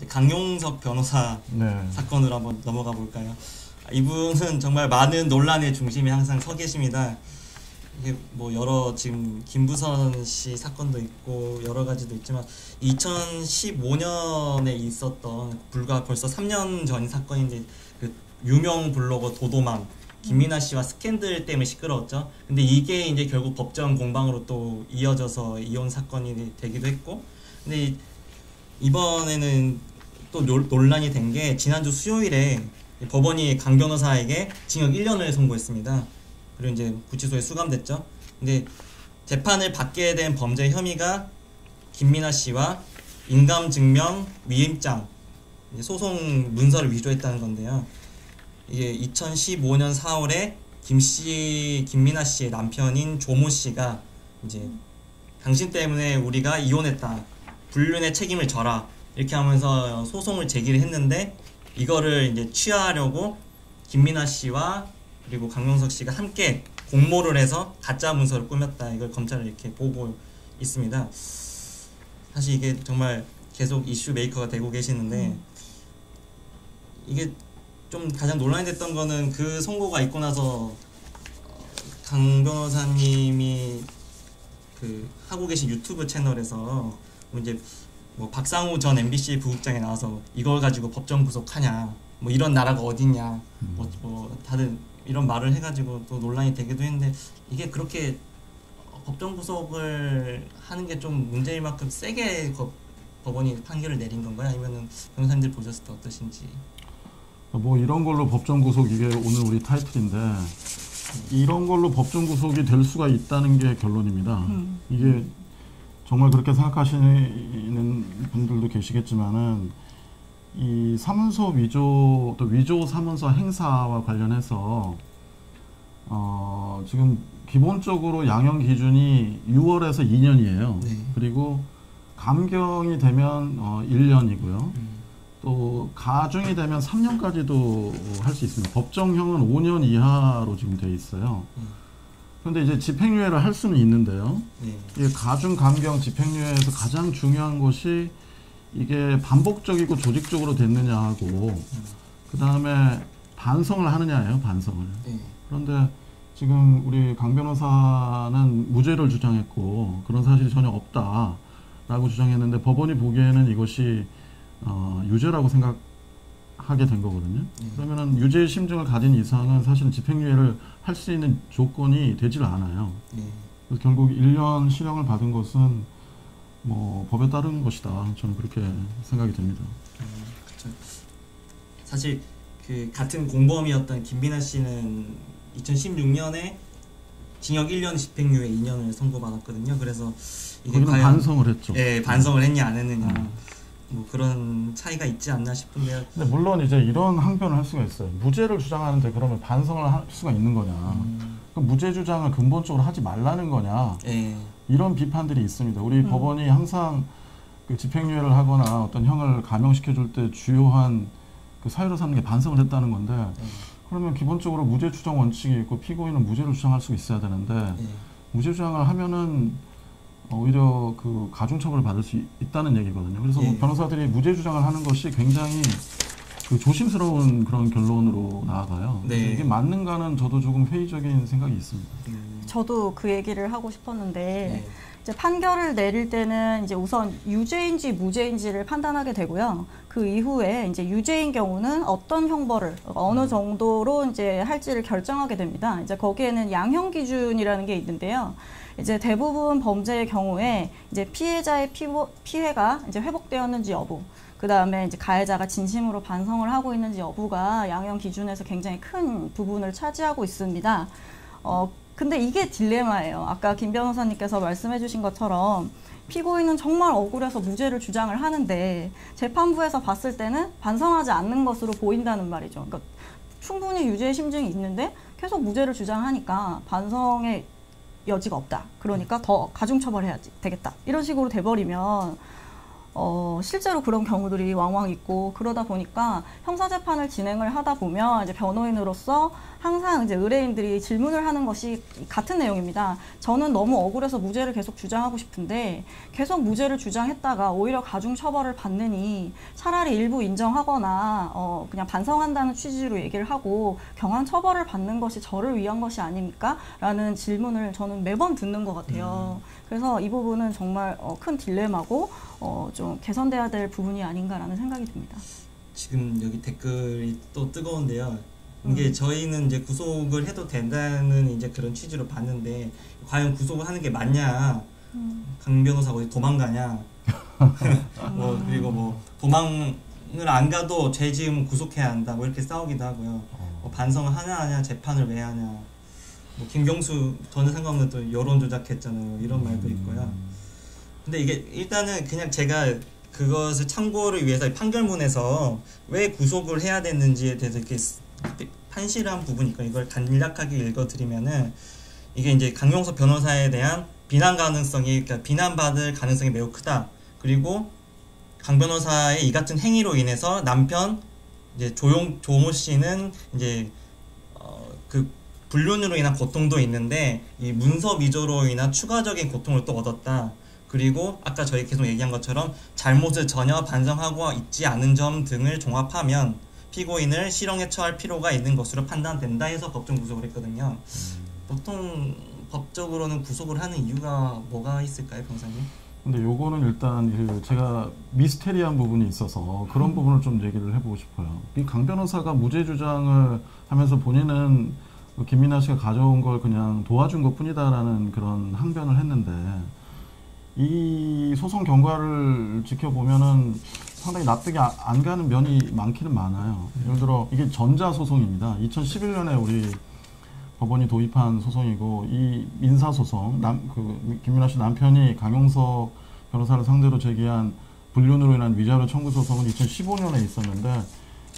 강용석 변호사 네. 사건으로 한번 넘어가 볼까요? 이분은 정말 많은 논란의 중심에 항상 서 계십니다. 이게 뭐 여러 지금 김부선 씨 사건도 있고 여러 가지도 있지만 2015년에 있었던 불과 벌써 3년 전 사건인데 그 유명 블로거 도도맘 김민아 씨와 스캔들 때문에 시끄러웠죠. 근데 이게 이제 결국 법정 공방으로 또 이어져서 이혼 사건이 되기도 했고, 근데 이번에는 또 논란이 된 게 지난주 수요일에 법원이 강 변호사에게 징역 1년을 선고했습니다. 그리고 이제 구치소에 수감됐죠. 근데 재판을 받게 된 범죄 혐의가 김민아 씨와 인감증명 위임장 소송 문서를 위조했다는 건데요. 이게 2015년 4월에 김민아 씨의 남편인 조모 씨가 이제 당신 때문에 우리가 이혼했다, 불륜의 책임을 져라 이렇게 하면서 소송을 제기를 했는데, 이거를 이제 취하하려고 김민아 씨와 그리고 강용석 씨가 함께 공모를 해서 가짜 문서를 꾸몄다, 이걸 검찰에 이렇게 보고 있습니다. 사실 이게 정말 계속 이슈 메이커가 되고 계시는데, 이게 좀 가장 논란이 됐던 거는 그 선고가 있고 나서 강 변호사님이 그 하고 계신 유튜브 채널에서 이제 뭐 박상우 전 MBC 부국장에 나와서 이걸 가지고 법정 구속하냐, 뭐 이런 나라가 어딨냐, 뭐 다들 이런 말을 해가지고 또 논란이 되기도 했는데, 이게 그렇게 법정 구속을 하는 게 좀 문제일 만큼 세게 법원이 판결을 내린 건가요? 아니면은 변호사님들 보셨을 때 어떠신지? 뭐 이런 걸로 법정 구속, 이게 오늘 우리 타이틀인데 이런 걸로 법정 구속이 될 수가 있다는 게 결론입니다. 이게 정말 그렇게 생각하시는 분들도 계시겠지만은 이 사문서 위조, 또 위조 사문서 행사와 관련해서 지금 기본적으로 양형 기준이 6월에서 2년이에요. 네. 그리고 감경이 되면 1년이고요. 또 가중이 되면 3년까지도 할 수 있습니다. 법정형은 5년 이하로 지금 돼 있어요. 그런데 이제 집행유예를 할 수는 있는데요. 이게 가중, 감경, 집행유예에서 가장 중요한 것이 이게 반복적이고 조직적으로 됐느냐 하고, 그 다음에 반성을 하느냐예요, 반성을. 그런데 지금 우리 강 변호사는 무죄를 주장했고 그런 사실이 전혀 없다라고 주장했는데, 법원이 보기에는 이것이 유죄라고 생각하게 된 거거든요. 그러면은 유죄의 심증을 가진 이상은 사실은 집행유예를 할 수 있는 조건이 되질 않아요. 그래서 결국 1년 실형을 받은 것은 뭐 법에 따른 것이다, 저는 그렇게 생각이 됩니다. 그렇죠. 사실 그 같은 공범이었던 김민아 씨는 2016년에 징역 1년, 집행유예 2년을 선고받았거든요. 그래서 이게 과연 반성을 했죠. 예, 반성을 했냐 안 했느냐, 뭐 그런 차이가 있지 않나 싶은데요. 근데 물론 이제 이런 항변을 할 수가 있어요. 무죄를 주장하는데 그러면 반성을 할 수가 있는 거냐? 그럼 무죄 주장을 근본적으로 하지 말라는 거냐? 이런 비판들이 있습니다. 우리 법원이 항상 그 집행유예를 하거나 어떤 형을 감형시켜 줄 때 주요한 그 사유로 삼는 게 반성을 했다는 건데, 그러면 기본적으로 무죄 추정 원칙이 있고 피고인은 무죄를 주장할 수 있어야 되는데, 무죄 주장을 하면은 오히려 그 가중처벌을 받을 수 있다는 얘기거든요. 그래서 변호사들이 무죄 주장을 하는 것이 굉장히 그 조심스러운 그런 결론으로 나아가요. 이게 맞는가는 저도 조금 회의적인 생각이 있습니다. 저도 그 얘기를 하고 싶었는데, 이제 판결을 내릴 때는 이제 우선 유죄인지 무죄인지를 판단하게 되고요. 그 이후에 이제 유죄인 경우는 어떤 형벌을 어느 정도로 이제 할지를 결정하게 됩니다. 이제 거기에는 양형 기준이라는 게 있는데요. 이제 대부분 범죄의 경우에 이제 피해자의 피해가 이제 회복되었는지 여부, 그 다음에 이제 가해자가 진심으로 반성을 하고 있는지 여부가 양형 기준에서 굉장히 큰 부분을 차지하고 있습니다. 근데 이게 딜레마예요. 아까 김 변호사님께서 말씀해 주신 것처럼 피고인은 정말 억울해서 무죄를 주장을 하는데 재판부에서 봤을 때는 반성하지 않는 것으로 보인다는 말이죠. 그러니까 충분히 유죄의 심증이 있는데 계속 무죄를 주장하니까 반성의 여지가 없다. 그러니까 더 가중처벌해야지 되겠다. 이런 식으로 돼버리면 실제로 그런 경우들이 왕왕 있고, 그러다 보니까 형사재판을 진행을 하다 보면 이제 변호인으로서 항상 이제 의뢰인들이 질문을 하는 것이 같은 내용입니다. 저는 너무 억울해서 무죄를 계속 주장하고 싶은데 계속 무죄를 주장했다가 오히려 가중 처벌을 받느니 차라리 일부 인정하거나 그냥 반성한다는 취지로 얘기를 하고 경한 처벌을 받는 것이 저를 위한 것이 아닙니까? 라는 질문을 저는 매번 듣는 것 같아요. 그래서 이 부분은 정말 큰 딜레마고 좀 개선돼야 될 부분이 아닌가라는 생각이 듭니다. 지금 여기 댓글이 또 뜨거운데요. 이게 저희는 이제 구속을 해도 된다는 이제 그런 취지로 봤는데 과연 구속을 하는 게 맞냐? 강 변호사가 어디 도망가냐? 그리고 뭐 도망을 안 가도 죄 지으면 구속해야 한다. 뭐 이렇게 싸우기도 하고요. 반성을 하냐 재판을 왜 하냐? 뭐 김경수 저는 상관없는 또 여론 조작했잖아요. 이런 말도 있고요. 근데 이게 일단은 그냥 제가 그것을 참고를 위해서 판결문에서 왜 구속을 해야 됐는지에 대해서 이렇게 판시한 부분이니까 이걸 간략하게 읽어드리면은 이게 이제 강용석 변호사에 대한 비난 가능성이, 그러니까 비난받을 가능성이 매우 크다. 그리고 강 변호사의 이 같은 행위로 인해서 남편 이제 조모 씨는 이제 그 불륜으로 인한 고통도 있는데 이 문서 위조로 인한 추가적인 고통을 또 얻었다. 그리고 아까 저희 계속 얘기한 것처럼 잘못을 전혀 반성하고 있지 않은 점 등을 종합하면 피고인을 실형에 처할 필요가 있는 것으로 판단된다 해서 법정 구속을 했거든요. 보통 법적으로는 구속을 하는 이유가 뭐가 있을까요, 변호사님? 근데 요거는 일단 제가 미스테리한 부분이 있어서 그런 부분을 좀 얘기를 해보고 싶어요. 이 강 변호사가 무죄 주장을 하면서 본인은 김민아 씨가 가져온 걸 그냥 도와준 것 뿐이다라는 그런 항변을 했는데 이 소송 경과를 지켜보면은 상당히 납득이 안 가는 면이 많기는 많아요. 예를 들어 이게 전자소송입니다. 2011년에 우리 법원이 도입한 소송이고 이 민사소송, 김민아 씨 남편이 강용석 변호사를 상대로 제기한 불륜으로 인한 위자료 청구 소송은 2015년에 있었는데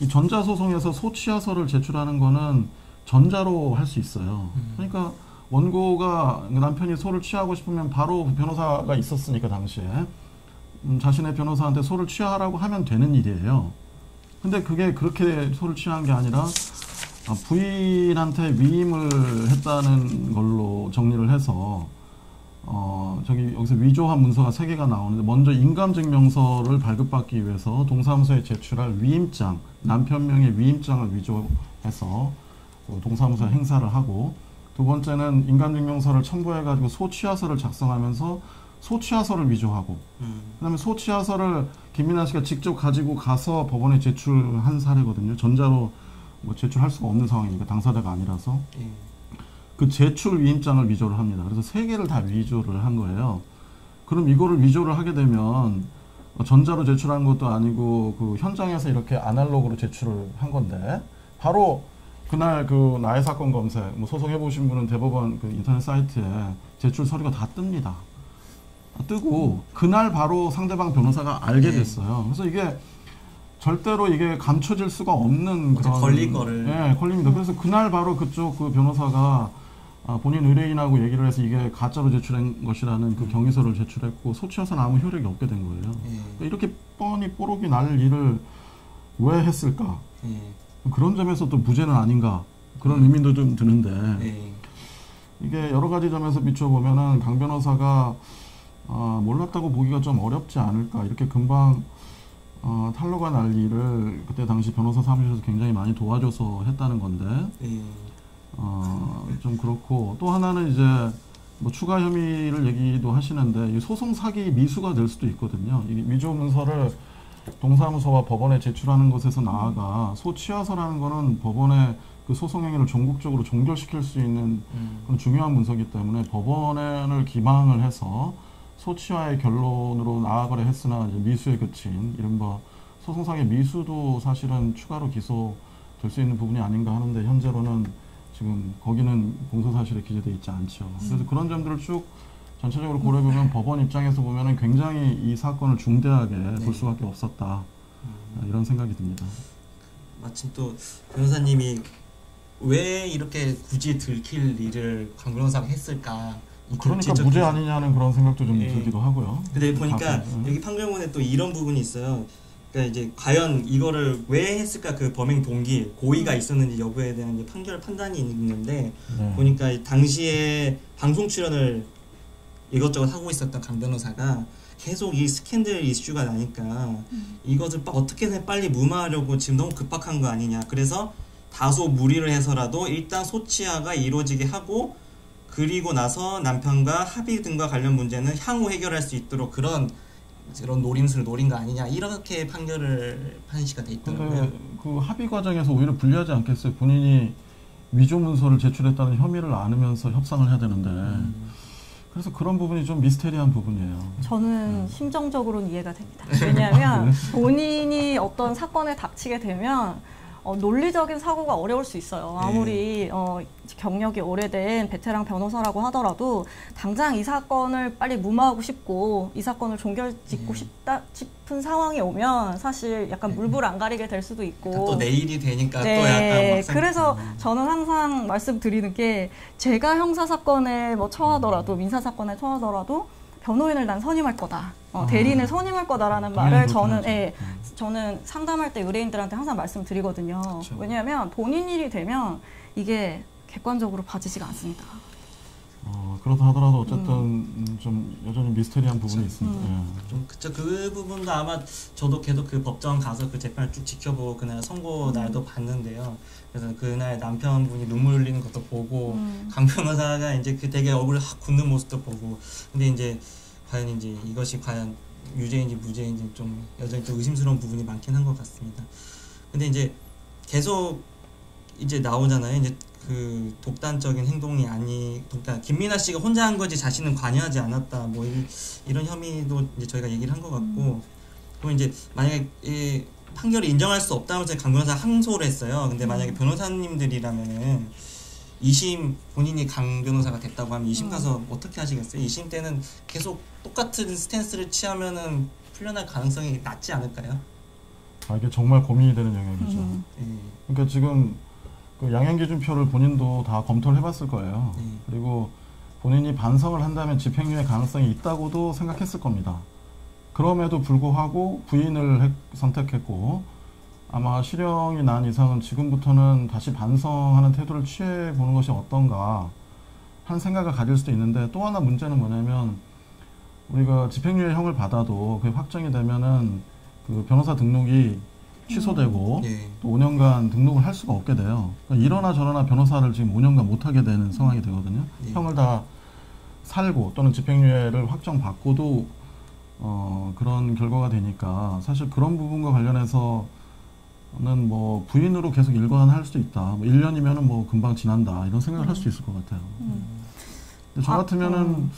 이 전자소송에서 소취하서를 제출하는 거는 전자로 할 수 있어요. 그러니까 원고가 남편이 소를 취하고 싶으면 바로 변호사가 있었으니까 당시에 자신의 변호사한테 소를 취하라고 하면 되는 일이에요. 근데 그게 그렇게 소를 취한 게 아니라 부인한테 위임을 했다는 걸로 정리를 해서 여기서 위조한 문서가 3개가 나오는데 먼저 인감증명서를 발급받기 위해서 동사무소에 제출할 위임장, 남편 명의 위임장을 위조해서 동사무소에 행사를 하고 두 번째는 인감증명서를 첨부해가지고 소취하서를 작성하면서 소취하서를 위조하고 그 다음에 소취하서를 김민아 씨가 직접 가지고 가서 법원에 제출한 사례거든요. 전자로 뭐 제출할 수가 없는 상황이니까 당사자가 아니라서 그 제출 위임장을 위조를 합니다. 그래서 3개를 다 위조를 한 거예요. 그럼 이거를 위조를 하게 되면 전자로 제출한 것도 아니고 그 현장에서 이렇게 아날로그로 제출을 한 건데 바로 그날 그 나의 사건 검색 뭐 소송해 보신 분은 대법원 그 인터넷 사이트에 제출 서류가 다 뜹니다. 뜨고 그날 바로 상대방 변호사가 알게 됐어요. 그래서 이게 절대로 이게 감춰질 수가 없는 그런 걸린 거를 걸립니다. 그래서 그날 바로 그쪽 그 변호사가 본인 의뢰인하고 얘기를 해서 이게 가짜로 제출한 것이라는 그 경위서를 제출했고 소취하서는 아무 효력이 없게 된 거예요. 그러니까 이렇게 뻔히 뽀록이 날 일을 왜 했을까? 그런 점에서 또 무죄는 아닌가 그런 의미도 좀 드는데 이게 여러 가지 점에서 비춰보면은 강 변호사가 몰랐다고 보기가 좀 어렵지 않을까. 이렇게 금방 탄로가 날 일을 그때 당시 변호사 사무실에서 굉장히 많이 도와줘서 했다는 건데 좀 그렇고 또 하나는 이제 뭐 추가 혐의를 얘기도 하시는데 이 소송 사기 미수가 될 수도 있거든요. 이 위조 문서를 동사무소와 법원에 제출하는 것에서 나아가 소취하서라는 거는 법원의 그 소송 행위를 전국적으로 종결시킬 수 있는 그런 중요한 문서이기 때문에 법원을 기망을 해서 소취와의 결론으로 나아가려 했으나 이제 미수에 그친 이른바 소송상의 미수도 사실은 추가로 기소될 수 있는 부분이 아닌가 하는데 현재로는 지금 거기는 공소사실에 기재되어 있지 않죠. 그래서 그런 점들을 쭉 전체적으로 고려해보면 법원 입장에서 보면은 굉장히 이 사건을 중대하게 볼 수밖에 없었다. 이런 생각이 듭니다. 마침 또 변호사님이 왜 이렇게 굳이 들킬 일을 강 변호사가 했을까? 그러니까 무죄 아니냐는 그런 생각도 좀 들기도 하고요. 근데 보니까 여기 판결문에 또 이런 부분이 있어요. 그러니까 이제 과연 이거를 왜 했을까 그 범행 동기 고의가 있었는지 여부에 대한 이제 판결 판단이 있는데 보니까 당시에 방송 출연을 이것저것 하고 있었던 강 변호사가 계속 이 스캔들 이슈가 나니까 이것을 어떻게든 빨리 무마하려고 지금 너무 급박한 거 아니냐. 그래서 다소 무리를 해서라도 일단 소치하가 이루어지게 하고 그리고 나서 남편과 합의 등과 관련 문제는 향후 해결할 수 있도록 그런 노림수를 노린 거 아니냐 이렇게 판시가 돼 있더라고요. 근데 그 합의 과정에서 오히려 불리하지 않겠어요? 본인이 위조 문서를 제출했다는 혐의를 안으면서 협상을 해야 되는데 그래서 그런 부분이 좀 미스테리한 부분이에요. 저는 심정적으로는 이해가 됩니다. 왜냐하면 본인이 어떤 사건에 닥치게 되면 논리적인 사고가 어려울 수 있어요. 아무리 경력이 오래된 베테랑 변호사라고 하더라도 당장 이 사건을 빨리 무마하고 싶고 이 사건을 종결짓고 싶은 상황이 오면 사실 약간 물불 안 가리게 될 수도 있고 또 내일이 되니까 또 약간 그래서 저는 항상 말씀드리는 게 제가 형사사건에 뭐 처하더라도 민사사건에 처하더라도 변호인을 난 선임할 거다. 대리인을 선임할 거다라는 말을 저는 상담할 때 의뢰인들한테 항상 말씀드리거든요. 그렇죠. 왜냐하면 본인 일이 되면 이게 객관적으로 봐지지가 않습니다. 그렇다 하더라도 어쨌든 좀 여전히 미스테리한 부분이 있습니다. 좀 그쵸. 그 부분도 아마 저도 계속 그 법정 가서 그 재판을 쭉 지켜보고 그날 선고 날도 봤는데요. 그래서 그날 남편분이 눈물 흘리는 것도 보고 강 변호사가 이제 그 되게 얼굴을 확 굳는 모습도 보고 근데 이제 과연 이제 이것이 과연 유죄인지 무죄인지 좀 여전히 좀 의심스러운 부분이 많긴 한 것 같습니다. 근데 이제 계속 이제 나오잖아요. 이제 그 독단적인 행동이 김민아 씨가 혼자 한 거지 자신은 관여하지 않았다. 뭐 이런 혐의도 이제 저희가 얘기를 한 것 같고 그리고 이제 만약에 이 판결을 인정할 수 없다면서 강 변호사 항소를 했어요. 근데 만약에 변호사님들이라면은 2심 본인이 강 변호사가 됐다고 하면 2심 가서 어떻게 하시겠어요? 2심 때는 계속 똑같은 스탠스를 취하면은 풀려날 가능성이 낮지 않을까요? 이게 정말 고민이 되는 영역이죠. 그러니까 지금 그 양형기준표를 본인도 다 검토를 해봤을 거예요. 그리고 본인이 반성을 한다면 집행유예 가능성이 있다고도 생각했을 겁니다. 그럼에도 불구하고 부인을 선택했고 아마 실형이 난 이상은 지금부터는 다시 반성하는 태도를 취해보는 것이 어떤가 하는 생각을 가질 수도 있는데 또 하나 문제는 뭐냐면 우리가 집행유예형을 받아도 그게 확정이 되면은 그 변호사 등록이 취소되고 또 5년간 등록을 할 수가 없게 돼요. 그러니까 이러나 저러나 변호사를 지금 5년간 못하게 되는 상황이 되거든요. 형을 다 살고 또는 집행유예를 확정받고도 그런 결과가 되니까 사실 그런 부분과 관련해서는 뭐 부인으로 계속 일관할 수도 있다. 뭐 1년이면은 뭐 금방 지난다 이런 생각을 할 수 있을 것 같아요. 근데 저 같으면은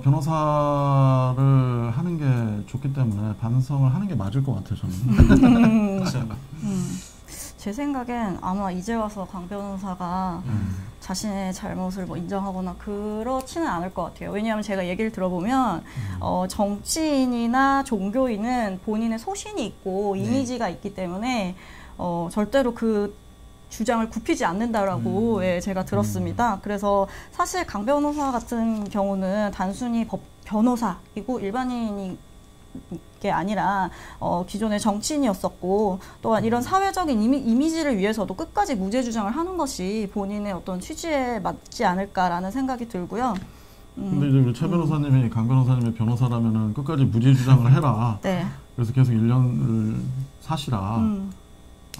변호사를 하는 게 좋기 때문에 반성을 하는 게 맞을 것 같아요, 저는. 제 생각엔 아마 이제 와서 강 변호사가 자신의 잘못을 뭐 인정하거나 그렇지는 않을 것 같아요. 왜냐하면 제가 얘기를 들어보면 정치인이나 종교인은 본인의 소신이 있고 이미지가 있기 때문에 절대로 그 주장을 굽히지 않는다라고 제가 들었습니다. 그래서 사실 강 변호사 같은 경우는 단순히 변호사이고 일반인이 게 아니라 기존의 정치인이었었고 또한 이런 사회적인 이미지를 위해서도 끝까지 무죄 주장을 하는 것이 본인의 어떤 취지에 맞지 않을까라는 생각이 들고요. 근데 이제 우리 최 변호사님이 강 변호사님의 변호사라면은 끝까지 무죄 주장을 해라. 그래서 계속 1년을 사시라.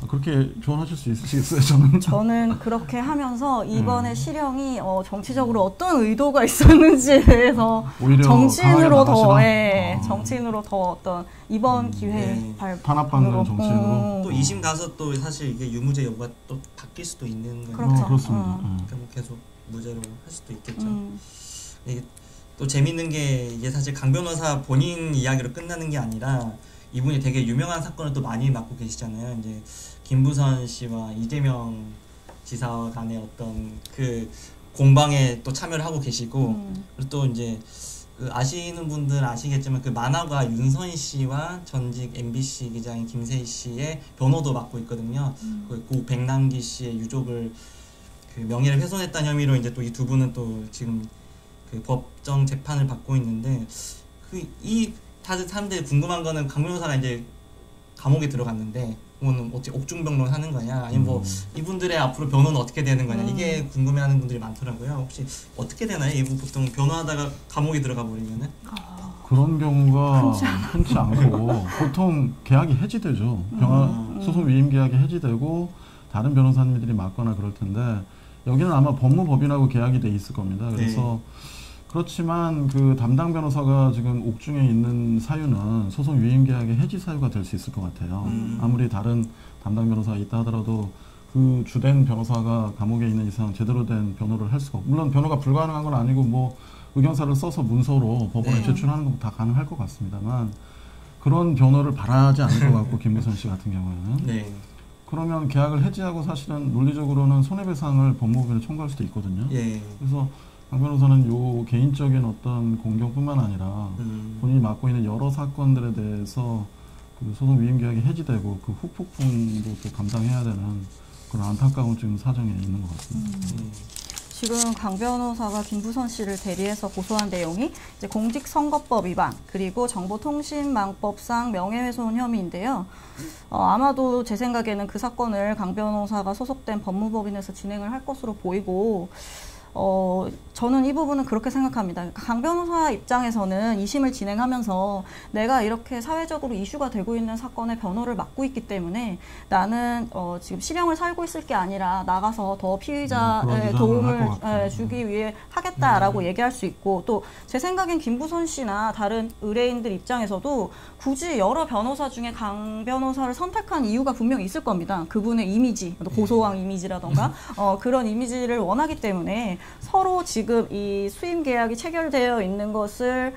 그렇게 조언하실 수 있으시겠어요, 저는? 저는 그렇게 하면서 이번에 실형이 정치적으로 어떤 의도가 있었는지에 대해서 정치인으로 더 어떤 이번 기회에 탄압받는 정치인으로 또 2심 가서 또 사실 이게 유무죄 여부가 또 바뀔 수도 있는 거니까 그렇죠. 그렇습니다. 그러니까 계속 무죄로 할 수도 있겠죠. 이게 또 재밌는 게 이게 사실 강 변호사 본인 이야기로 끝나는 게 아니라 이분이 되게 유명한 사건을 또 많이 맡고 계시잖아요. 이제 김부선 씨와 이재명 지사 간의 어떤 그 공방에 또 참여를 하고 계시고 그리고 또 이제 그 아시는 분들 아시겠지만 그 만화가 윤선 씨와 전직 MBC 기자인 김세희 씨의 변호도 맡고 있거든요. 그 고 백남기 씨의 유족을 그 명예를 훼손했다는 혐의로 이제 또 이 두 분은 또 지금 그 법정 재판을 받고 있는데 그 이 다들 사람들이 궁금한 거는 강 변호사가 이제 감옥에 들어갔는데 그거는 어떻게 옥중병론 하는 거냐 아니면 뭐 이분들의 앞으로 변호는 어떻게 되는 거냐 이게 궁금해하는 분들이 많더라고요. 혹시 어떻게 되나요? 이분 보통 변호하다가 감옥에 들어가 버리면은? 그런 경우가 흔치 않고 보통 계약이 해지되죠. 소송 위임 계약이 해지되고 다른 변호사님들이 맡거나 그럴 텐데 여기는 아마 법무법인하고 계약이 돼 있을 겁니다. 그래서 그렇지만 그 담당 변호사가 지금 옥중에 있는 사유는 소송 위임 계약의 해지 사유가 될 수 있을 것 같아요. 아무리 다른 담당 변호사가 있다 하더라도 그 주된 변호사가 감옥에 있는 이상 제대로 된 변호를 할 수가 없고 물론 변호가 불가능한 건 아니고 뭐 의견서를 써서 문서로 법원에 제출하는 건 다 가능할 것 같습니다만 그런 변호를 바라지 않을 것 같고 김무선 씨 같은 경우에는 그러면 계약을 해지하고 사실은 논리적으로는 손해배상을 법무법인에 청구할 수도 있거든요. 그래서 강 변호사는 요 개인적인 어떤 공경뿐만 아니라 본인이 맡고 있는 여러 사건들에 대해서 그 소송 위임 계약이 해지되고 그 후폭풍도 또 감당해야 되는 그런 안타까운 지금 사정에 있는 것 같습니다. 지금 강 변호사가 김부선 씨를 대리해서 고소한 내용이 이제 공직선거법 위반 그리고 정보통신망법상 명예훼손 혐의인데요. 아마도 제 생각에는 그 사건을 강 변호사가 소속된 법무법인에서 진행을 할 것으로 보이고 저는 이 부분은 그렇게 생각합니다. 강 변호사 입장에서는 2심을 진행하면서 내가 이렇게 사회적으로 이슈가 되고 있는 사건의 변호를 맡고 있기 때문에 나는 지금 실형을 살고 있을 게 아니라 나가서 더 피의자의 도움을 주기 위해 하겠다라고 얘기할 수 있고 또 제 생각엔 김부선 씨나 다른 의뢰인들 입장에서도 굳이 여러 변호사 중에 강 변호사를 선택한 이유가 분명히 있을 겁니다. 그분의 이미지, 고소왕 이미지라던가 그런 이미지를 원하기 때문에 서로 지금 이 수임 계약이 체결되어 있는 것을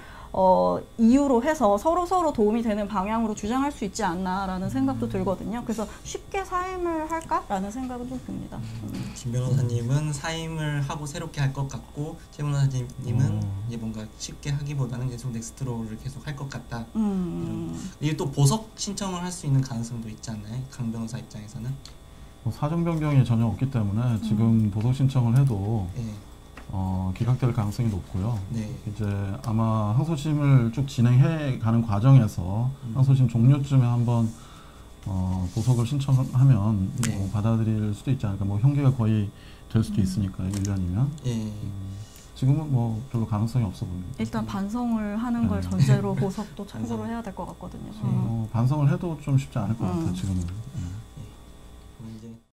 이유로 해서 서로 도움이 되는 방향으로 주장할 수 있지 않나라는 생각도 들거든요. 그래서 쉽게 사임을 할까라는 생각은 좀 듭니다. 김 변호사님은 사임을 하고 새롭게 할 것 같고 최 변호사님은 이제 뭔가 쉽게 하기보다는 계속 넥스트로를 계속 할 것 같다. 이게 또 보석 신청을 할 수 있는 가능성도 있지 않나요? 강 변호사 입장에서는? 사정 변경이 전혀 없기 때문에 지금 보석 신청을 해도 기각될 가능성이 높고요. 이제 아마 항소심을 쭉 진행해 가는 과정에서 항소심 종료쯤에 한번 보석을 신청하면 받아들일 수도 있지 않을까. 뭐 형기가 거의 될 수도 있으니까 1년이면. 지금은 뭐 별로 가능성이 없어 보입니다. 일단 반성을 하는 걸 전제로 보석도 청구를 해야 될 것 같거든요. 반성을 해도 좀 쉽지 않을 것 같아요. 지금은.